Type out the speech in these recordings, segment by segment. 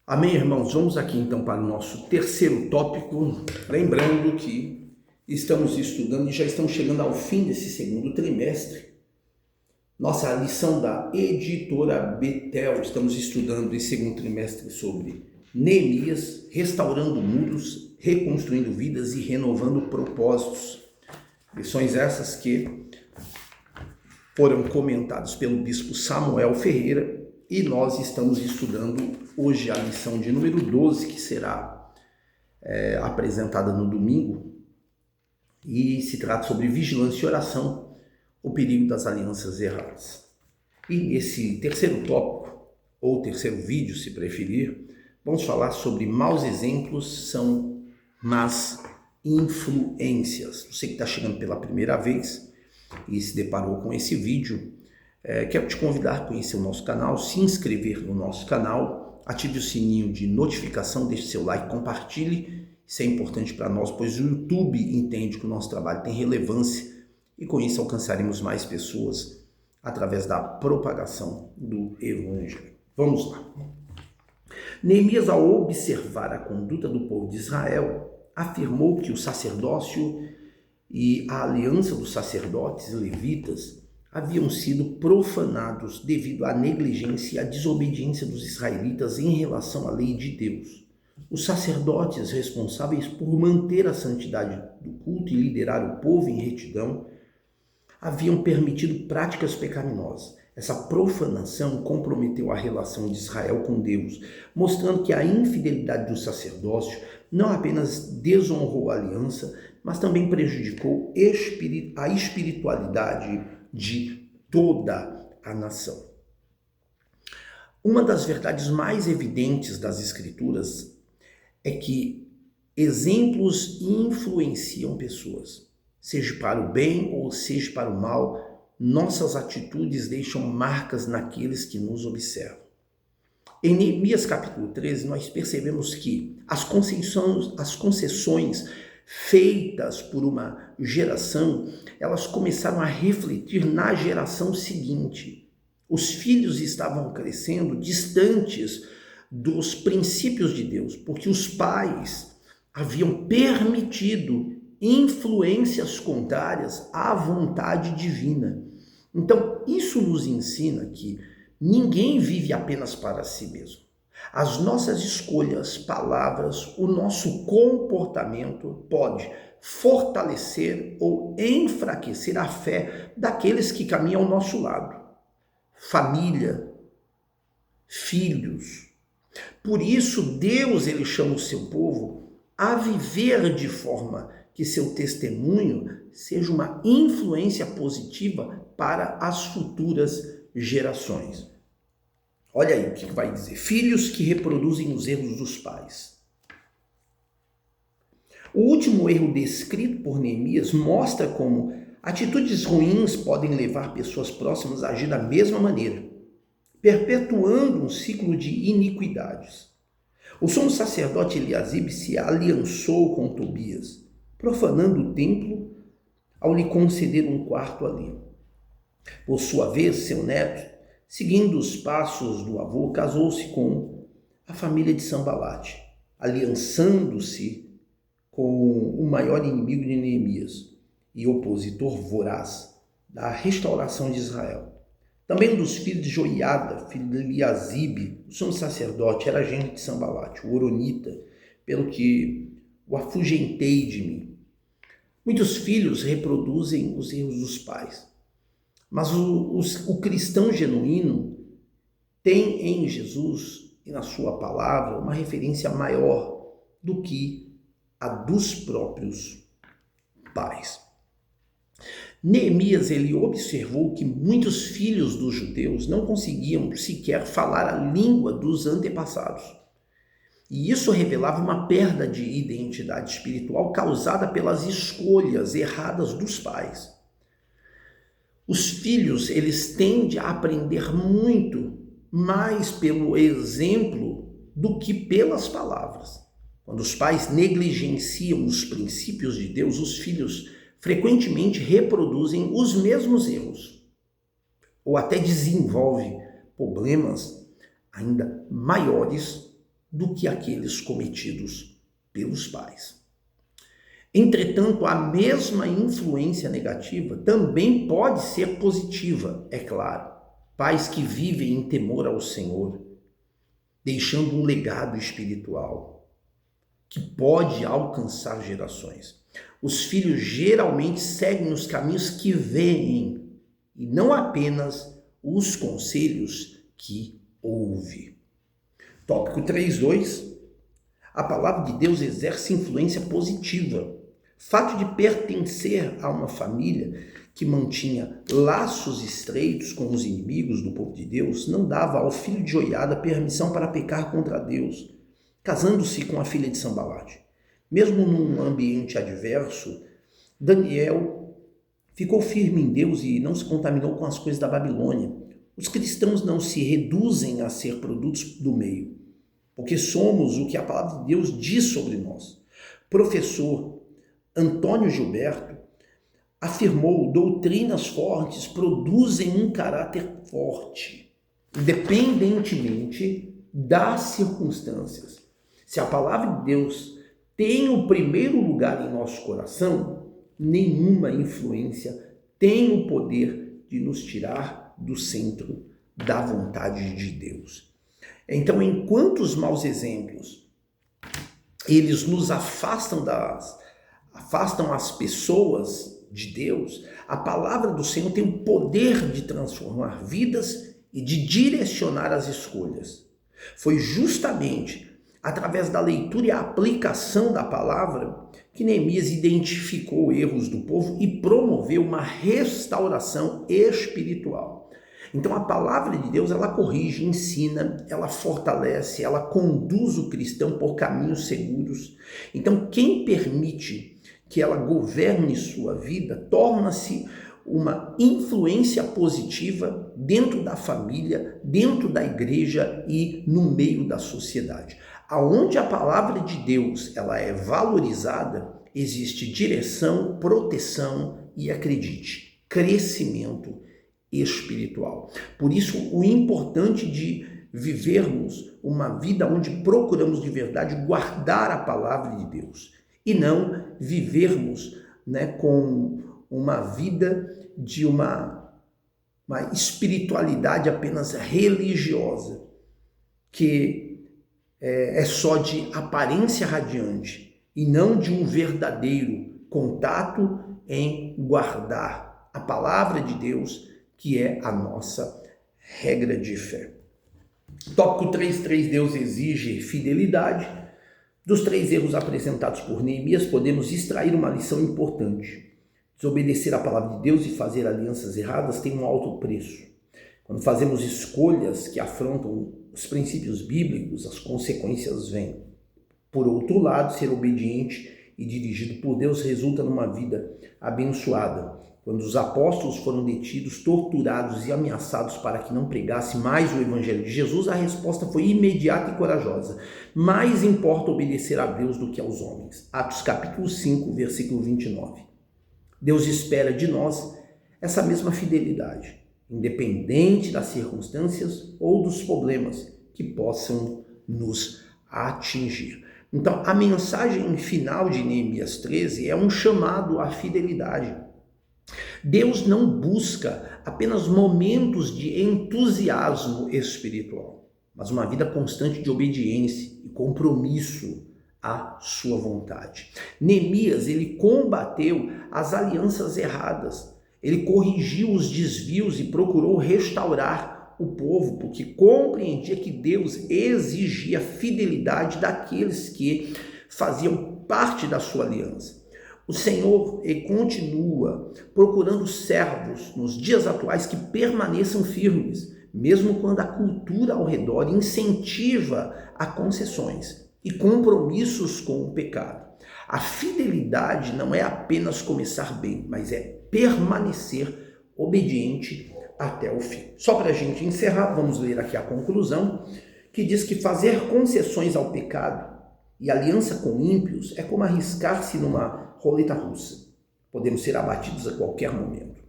Amém, irmãos? Vamos aqui então para o nosso terceiro tópico, lembrando que estamos estudando e já estamos chegando ao fim desse segundo trimestre. Nossa lição da editora Betel, estamos estudando esse segundo trimestre sobre Neemias, restaurando muros, reconstruindo vidas e renovando propósitos. Lições essas que foram comentadas pelo bispo Samuel Ferreira e nós estamos estudando hoje a lição de número 12, que será apresentada no domingo, e se trata sobre vigilância e oração, o perigo das alianças erradas. E nesse terceiro tópico, ou terceiro vídeo, se preferir, vamos falar sobre maus exemplos são más influências. Você que está chegando pela primeira vez e se deparou com esse vídeo, quero te convidar a conhecer o nosso canal, se inscrever no nosso canal, ative o sininho de notificação, deixe seu like, compartilhe. Isso é importante para nós, pois o YouTube entende que o nosso trabalho tem relevância e com isso alcançaremos mais pessoas através da propagação do Evangelho. Vamos lá. Neemias, ao observar a conduta do povo de Israel, afirmou que o sacerdócio e a aliança dos sacerdotes e levitas haviam sido profanados devido à negligência e à desobediência dos israelitas em relação à lei de Deus. Os sacerdotes responsáveis por manter a santidade do culto e liderar o povo em retidão haviam permitido práticas pecaminosas. Essa profanação comprometeu a relação de Israel com Deus, mostrando que a infidelidade do sacerdócio não apenas desonrou a aliança, mas também prejudicou a espiritualidade de toda a nação. Uma das verdades mais evidentes das Escrituras é que exemplos influenciam pessoas, seja para o bem ou seja para o mal. Nossas atitudes deixam marcas naqueles que nos observam. Em Neemias capítulo 13, nós percebemos que as concessões feitas por uma geração, elas começaram a refletir na geração seguinte. Os filhos estavam crescendo distantes dos princípios de Deus, porque os pais haviam permitido influências contrárias à vontade divina. Então, isso nos ensina que ninguém vive apenas para si mesmo. As nossas escolhas, palavras, o nosso comportamento pode fortalecer ou enfraquecer a fé daqueles que caminham ao nosso lado. Família, filhos. Por isso, Deus ele chama o seu povo a viver de forma que seu testemunho seja uma influência positiva para as futuras gerações. Olha aí o que vai dizer. Filhos que reproduzem os erros dos pais. O último erro descrito por Neemias mostra como atitudes ruins podem levar pessoas próximas a agir da mesma maneira, perpetuando um ciclo de iniquidades. O sumo sacerdote Eliasibe se aliançou com Tobias, profanando o templo ao lhe conceder um quarto ali. Por sua vez, seu neto, seguindo os passos do avô, casou-se com a família de Sanbalate, aliançando-se com o maior inimigo de Neemias e opositor voraz da restauração de Israel. Também um dos filhos de Joiada, filho de Eliasibe, o sumo sacerdote, era agente de Sanbalate, o horonita, pelo que o afugentei de mim. Muitos filhos reproduzem os erros dos pais, mas o cristão genuíno tem em Jesus e na sua palavra uma referência maior do que a dos próprios pais. Neemias ele observou que muitos filhos dos judeus não conseguiam sequer falar a língua dos antepassados. E isso revelava uma perda de identidade espiritual causada pelas escolhas erradas dos pais. Os filhos, eles tendem a aprender muito mais pelo exemplo do que pelas palavras. Quando os pais negligenciam os princípios de Deus, os filhos frequentemente reproduzem os mesmos erros, ou até desenvolvem problemas ainda maiores do que aqueles cometidos pelos pais. Entretanto, a mesma influência negativa também pode ser positiva, é claro. Pais que vivem em temor ao Senhor, deixando um legado espiritual que pode alcançar gerações. Os filhos geralmente seguem os caminhos que veem e não apenas os conselhos que ouvem. Tópico 3.2. A palavra de Deus exerce influência positiva. Fato de pertencer a uma família que mantinha laços estreitos com os inimigos do povo de Deus não dava ao filho de Joiada permissão para pecar contra Deus, casando-se com a filha de Sambalate. Mesmo num ambiente adverso, Daniel ficou firme em Deus e não se contaminou com as coisas da Babilônia. Os cristãos não se reduzem a ser produtos do meio, porque somos o que a palavra de Deus diz sobre nós. Professor Antônio Gilberto afirmou: doutrinas fortes produzem um caráter forte, independentemente das circunstâncias. Se a palavra de Deus tem o primeiro lugar em nosso coração, nenhuma influência tem o poder de nos tirar do centro da vontade de Deus. Então, enquanto os maus exemplos, eles nos afastam as pessoas de Deus, a palavra do Senhor tem o poder de transformar vidas e de direcionar as escolhas. Foi justamente através da leitura e a aplicação da palavra que Neemias identificou erros do povo e promoveu uma restauração espiritual. Então a palavra de Deus, ela corrige, ensina, ela fortalece, ela conduz o cristão por caminhos seguros. Então quem permite que ela governe sua vida torna-se uma influência positiva dentro da família, dentro da igreja e no meio da sociedade. Aonde a palavra de Deus ela é valorizada, existe direção, proteção e, acredite, crescimento espiritual. Por isso, o importante de vivermos uma vida onde procuramos de verdade guardar a palavra de Deus e não vivermos, com uma vida de uma espiritualidade apenas religiosa, que é só de aparência radiante e não de um verdadeiro contato em guardar a palavra de Deus, que é a nossa regra de fé. Tópico 3.3, Deus exige fidelidade. Dos 3 erros apresentados por Neemias, podemos extrair uma lição importante. Desobedecer a palavra de Deus e fazer alianças erradas tem um alto preço. Quando fazemos escolhas que afrontam os princípios bíblicos, as consequências vêm. Por outro lado, ser obediente e dirigido por Deus resulta numa vida abençoada. Quando os apóstolos foram detidos, torturados e ameaçados para que não pregasse mais o evangelho de Jesus, a resposta foi imediata e corajosa. Mais importa obedecer a Deus do que aos homens. Atos capítulo 5, versículo 29. Deus espera de nós essa mesma fidelidade, independente das circunstâncias ou dos problemas que possam nos atingir. Então, a mensagem final de Neemias 13 é um chamado à fidelidade. Deus não busca apenas momentos de entusiasmo espiritual, mas uma vida constante de obediência e compromisso à sua vontade. Neemias, ele combateu as alianças erradas, ele corrigiu os desvios e procurou restaurar o povo, porque compreendia que Deus exigia fidelidade daqueles que faziam parte da sua aliança. O Senhor continua procurando servos nos dias atuais que permaneçam firmes, mesmo quando a cultura ao redor incentiva a concessões e compromissos com o pecado. A fidelidade não é apenas começar bem, mas é permanecer obediente até o fim. Só para a gente encerrar, vamos ler aqui a conclusão, que diz que fazer concessões ao pecado e aliança com ímpios é como arriscar-se numa roleta russa. Podemos ser abatidos a qualquer momento.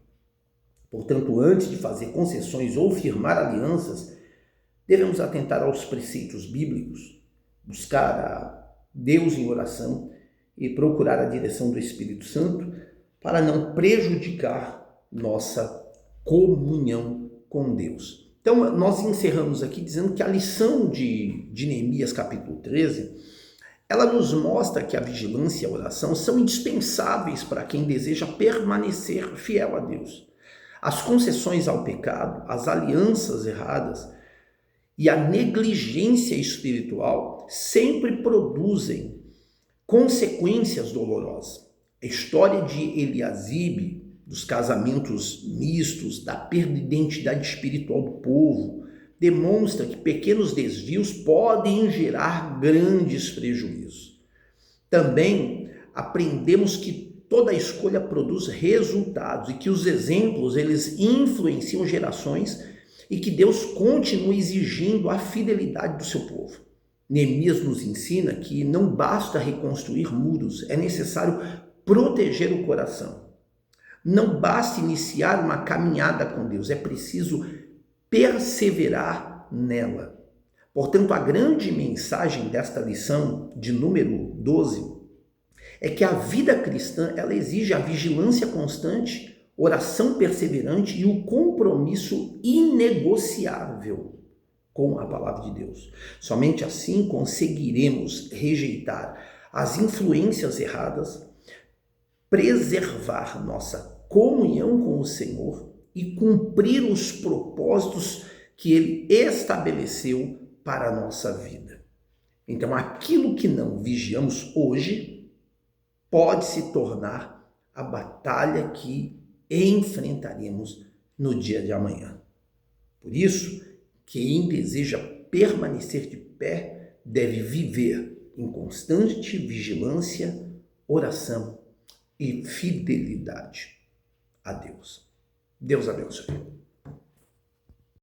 Portanto, antes de fazer concessões ou firmar alianças, devemos atentar aos preceitos bíblicos, buscar a Deus em oração e procurar a direção do Espírito Santo para não prejudicar nossa comunhão com Deus. Então, nós encerramos aqui dizendo que a lição de Neemias capítulo 13, ela nos mostra que a vigilância e a oração são indispensáveis para quem deseja permanecer fiel a Deus. As concessões ao pecado, as alianças erradas e a negligência espiritual sempre produzem consequências dolorosas. A história de Eliasibe, dos casamentos mistos, da perda de identidade espiritual do povo, demonstra que pequenos desvios podem gerar grandes prejuízos. Também aprendemos que toda escolha produz resultados e que os exemplos eles influenciam gerações e que Deus continua exigindo a fidelidade do seu povo. Neemias nos ensina que não basta reconstruir muros, é necessário proteger o coração. Não basta iniciar uma caminhada com Deus, é preciso perseverar nela. Portanto, a grande mensagem desta lição de número 12 é que a vida cristã ela exige a vigilância constante, oração perseverante e o compromisso inegociável com a palavra de Deus. Somente assim conseguiremos rejeitar as influências erradas, preservar nossa comunhão com o Senhor e cumprir os propósitos que Ele estabeleceu para a nossa vida. Então, aquilo que não vigiamos hoje pode se tornar a batalha que enfrentaremos no dia de amanhã. Por isso, quem deseja permanecer de pé deve viver em constante vigilância, oração e fidelidade a Deus. Deus abençoe.